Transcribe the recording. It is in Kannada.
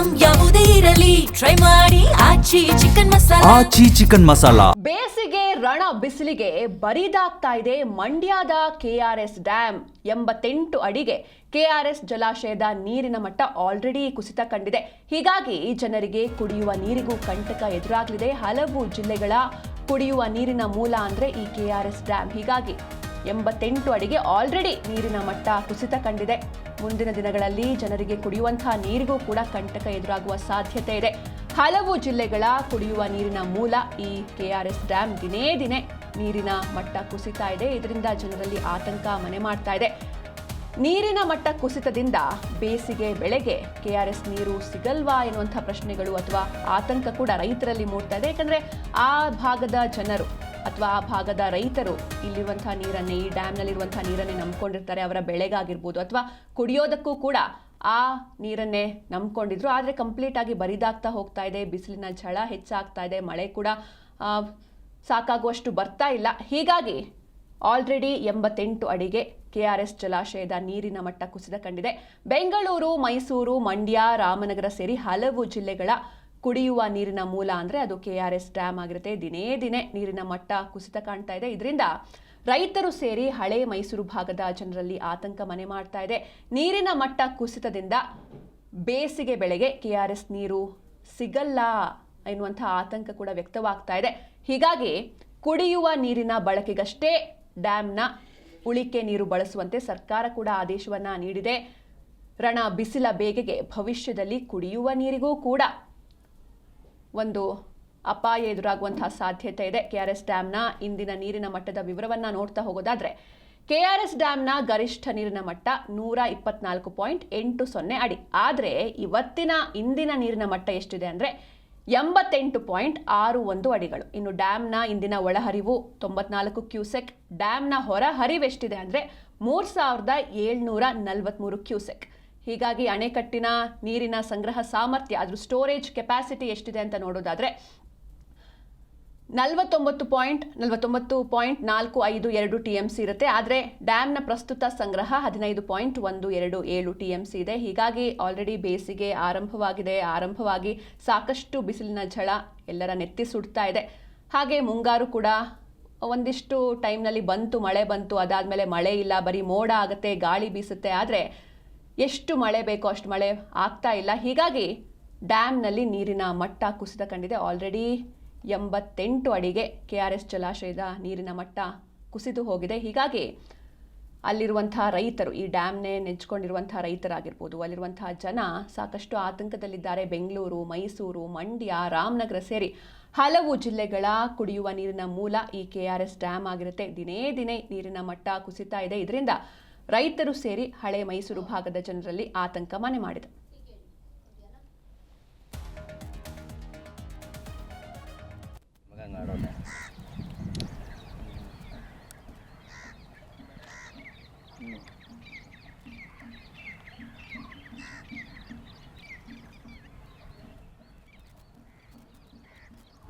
ಐಟಂ ಯಾವುದೇ ಇರಲಿ ಟ್ರೈ ಮಾಡಿ ಆಚಿ ಚಿಕನ್ ಮಸಾಲಾ. ಬೇಸಿಗೆ ರಣ ಬಿಸಿಲಿಗೆ ಬರಿದಾಗ್ತಾ ಇದೆ ಮಂಡ್ಯದ ಕೆಆರ್ಎಸ್ ಡ್ಯಾಮ್. 88 ಅಡಿಗೆ ಕೆಆರ್ಎಸ್ ಜಲಾಶಯದ ನೀರಿನ ಮಟ್ಟ ಆಲ್ರೆಡಿ ಕುಸಿತ ಕಂಡಿದೆ. ಹೀಗಾಗಿ ಜನರಿಗೆ ಕುಡಿಯುವ ನೀರಿಗೂ ಕಂಟಕ ಎದುರಾಗಲಿದೆ. ಹಲವು ಜಿಲ್ಲೆಗಳ ಕುಡಿಯುವ ನೀರಿನ ಮೂಲ ಅಂದ್ರೆ ಈ ಕೆಆರ್ಎಸ್ ಡ್ಯಾಮ್. ಹೀಗಾಗಿ 88 ಅಡಿಗೆ ಆಲ್ರೆಡಿ ನೀರಿನ ಮಟ್ಟ ಕುಸಿತ ಕಂಡಿದೆ. ಮುಂದಿನ ದಿನಗಳಲ್ಲಿ ಜನರಿಗೆ ಕುಡಿಯುವಂತಹ ನೀರಿಗೂ ಕೂಡ ಕಂಟಕ ಎದುರಾಗುವ ಸಾಧ್ಯತೆ ಇದೆ. ಹಲವು ಜಿಲ್ಲೆಗಳ ಕುಡಿಯುವ ನೀರಿನ ಮೂಲ ಈ ಕೆಆರ್ಎಸ್ ಡ್ಯಾಮ್. ದಿನೇ ದಿನೇ ನೀರಿನ ಮಟ್ಟ ಕುಸಿತಾ ಇದೆ. ಇದರಿಂದ ಜನರಲ್ಲಿ ಆತಂಕ ಮನೆ ಮಾಡ್ತಾ ಇದೆ. ನೀರಿನ ಮಟ್ಟ ಕುಸಿತದಿಂದ ಬೇಸಿಗೆ ಬೆಳೆಗೆ ಕೆಆರ್ಎಸ್ ನೀರು ಸಿಗಲ್ವಾ ಎನ್ನುವಂಥ ಪ್ರಶ್ನೆಗಳು ಅಥವಾ ಆತಂಕ ಕೂಡ ರೈತರಲ್ಲಿ ಮೂಡ್ತಾ ಇದೆ. ಯಾಕಂದ್ರೆ ಆ ಭಾಗದ ಜನರು ಅಥವಾ ಆ ಭಾಗದ ರೈತರು ಇಲ್ಲಿರುವಂತಹ ನೀರನ್ನೇ, ಈ ಡ್ಯಾಮ್ನಲ್ಲಿರುವಂತಹ ನೀರನ್ನೇ ನಂಬ್ಕೊಂಡಿರ್ತಾರೆ. ಅವರ ಬೆಳೆಗಾಗಿರ್ಬೋದು ಅಥವಾ ಕುಡಿಯೋದಕ್ಕೂ ಕೂಡ ಆ ನೀರನ್ನೇ ನಂಬ್ಕೊಂಡಿದ್ರು. ಆದರೆ ಕಂಪ್ಲೀಟ್ ಆಗಿ ಬರಿದಾಗ್ತಾ ಹೋಗ್ತಾ ಇದೆ. ಬಿಸಿಲಿನ ಝಳ ಹೆಚ್ಚಾಗ್ತಾ ಇದೆ. ಮಳೆ ಕೂಡ ಸಾಕಾಗುವಷ್ಟು ಬರ್ತಾ ಇಲ್ಲ. ಹೀಗಾಗಿ ಆಲ್ರೆಡಿ 88 ಅಡಿಗೆ ಕೆಆರ್ಎಸ್ ಜಲಾಶಯದ ನೀರಿನ ಮಟ್ಟ ಕುಸಿತ ಕಂಡಿದೆ. ಬೆಂಗಳೂರು, ಮೈಸೂರು, ಮಂಡ್ಯ, ರಾಮನಗರ ಸೇರಿ ಹಲವು ಜಿಲ್ಲೆಗಳ ಕುಡಿಯುವ ನೀರಿನ ಮೂಲ ಅಂದರೆ ಅದು ಕೆಆರ್ಎಸ್ ಡ್ಯಾಮ್ ಆಗಿರುತ್ತೆ. ದಿನೇ ದಿನೇ ನೀರಿನ ಮಟ್ಟ ಕುಸಿತ ಕಾಣ್ತಾ ಇದೆ. ಇದರಿಂದ ರೈತರು ಸೇರಿ ಹಳೆ ಮೈಸೂರು ಭಾಗದ ಜನರಲ್ಲಿ ಆತಂಕ ಮನೆ ಮಾಡ್ತಾ ಇದೆ. ನೀರಿನ ಮಟ್ಟ ಕುಸಿತದಿಂದ ಬೇಸಿಗೆ ಬೆಳೆಗೆ ಕೆಆರ್ಎಸ್ ನೀರು ಸಿಗಲ್ಲ ಎನ್ನುವಂಥ ಆತಂಕ ಕೂಡ ವ್ಯಕ್ತವಾಗ್ತಾ ಇದೆ. ಹೀಗಾಗಿ ಕುಡಿಯುವ ನೀರಿನ ಬಳಕೆಗಷ್ಟೇ ಡ್ಯಾಮ್ನ ಉಳಿಕೆ ನೀರು ಬಳಸುವಂತೆ ಸರ್ಕಾರ ಕೂಡ ಆದೇಶವನ್ನ ನೀಡಿದೆ. ರಣ ಬಿಸಿಲ ಬೇಗೆಗೆ ಭವಿಷ್ಯದಲ್ಲಿ ಕುಡಿಯುವ ನೀರಿಗೂ ಕೂಡ ಒಂದು ಅಪಾಯ ಎದುರಾಗುವಂತಹ ಸಾಧ್ಯತೆ ಇದೆ. ಕೆಆರ್ಎಸ್ ಡ್ಯಾಮ್ನ ಇಂದಿನ ನೀರಿನ ಮಟ್ಟದ ವಿವರವನ್ನ ನೋಡ್ತಾ ಹೋಗೋದಾದ್ರೆ, ಕೆಆರ್ಎಸ್ ಡ್ಯಾಮ್ನ ಗರಿಷ್ಠ ನೀರಿನ ಮಟ್ಟ 124.80 ಅಡಿ. ಆದರೆ ಇಂದಿನ ನೀರಿನ ಮಟ್ಟ ಎಷ್ಟಿದೆ ಅಂದ್ರೆ 88.61 ಅಡಿಗಳು. ಇನ್ನು ಡ್ಯಾಮ್ನ ಇಂದಿನ ಒಳಹರಿವು 94 ಕ್ಯೂಸೆಕ್. ಡ್ಯಾಮ್ನ ಹೊರಹರಿವು ಎಷ್ಟಿದೆ ಅಂದ್ರೆ 3743 ಕ್ಯೂಸೆಕ್. ಹೀಗಾಗಿ ಅಣೆಕಟ್ಟಿನ ನೀರಿನ ಸಂಗ್ರಹ ಸಾಮರ್ಥ್ಯ, ಅದ್ರ ಸ್ಟೋರೇಜ್ ಕೆಪಾಸಿಟಿ ಎಷ್ಟಿದೆ ಅಂತ ನೋಡೋದಾದ್ರೆ 49.452 TMC ಇರುತ್ತೆ. ಆದರೆ ಡ್ಯಾಮ್ನ ಪ್ರಸ್ತುತ ಸಂಗ್ರಹ 15.127 TMC ಇದೆ. ಹೀಗಾಗಿ ಆಲ್ರೆಡಿ ಬೇಸಿಗೆ ಆರಂಭವಾಗಿ ಸಾಕಷ್ಟು ಬಿಸಿಲಿನ ಝಳ ಎಲ್ಲರ ನೆತ್ತಿ ಸುಡ್ತಾ ಇದೆ. ಹಾಗೆ ಮುಂಗಾರು ಕೂಡ ಒಂದಿಷ್ಟು ಟೈಮ್ನಲ್ಲಿ ಮಳೆ ಬಂತು. ಅದಾದಮೇಲೆ ಮಳೆ ಇಲ್ಲ, ಬರೀ ಮೋಡ ಆಗುತ್ತೆ, ಗಾಳಿ ಬೀಸುತ್ತೆ. ಆದರೆ ಎಷ್ಟು ಮಳೆ ಬೇಕೋ ಅಷ್ಟು ಮಳೆ ಆಗ್ತಾ ಇಲ್ಲ. ಹೀಗಾಗಿ ಡ್ಯಾಮ್ನಲ್ಲಿ ನೀರಿನ ಮಟ್ಟ ಕುಸಿತ ಕಂಡಿದೆ. ಆಲ್ರೆಡಿ 88 ಅಡಿಗೆ ಕೆಆರ್ಎಸ್ ಜಲಾಶಯದ ನೀರಿನ ಮಟ್ಟ ಕುಸಿದು ಹೋಗಿದೆ. ಹೀಗಾಗಿ ಅಲ್ಲಿರುವಂತಹ ರೈತರು, ಈ ಡ್ಯಾಮ್ನೇ ನೆಚ್ಕೊಂಡಿರುವಂತಹ ರೈತರಾಗಿರ್ಬೋದು, ಅಲ್ಲಿರುವಂತಹ ಜನ ಸಾಕಷ್ಟು ಆತಂಕದಲ್ಲಿದ್ದಾರೆ. ಬೆಂಗಳೂರು, ಮೈಸೂರು, ಮಂಡ್ಯ, ರಾಮನಗರ ಸೇರಿ ಹಲವು ಜಿಲ್ಲೆಗಳ ಕುಡಿಯುವ ನೀರಿನ ಮೂಲ ಈ ಕೆಆರ್ಎಸ್ ಡ್ಯಾಮ್ ಆಗಿರುತ್ತೆ. ದಿನೇ ದಿನೇ ನೀರಿನ ಮಟ್ಟ ಕುಸಿತಾ ಇದೆ. ಇದರಿಂದ ರೈತರು ಸೇರಿ ಹಳೆ ಮೈಸೂರು ಭಾಗದ ಜನರಲ್ಲಿ ಆತಂಕ ಮನೆ ಮಾಡಿದೆ.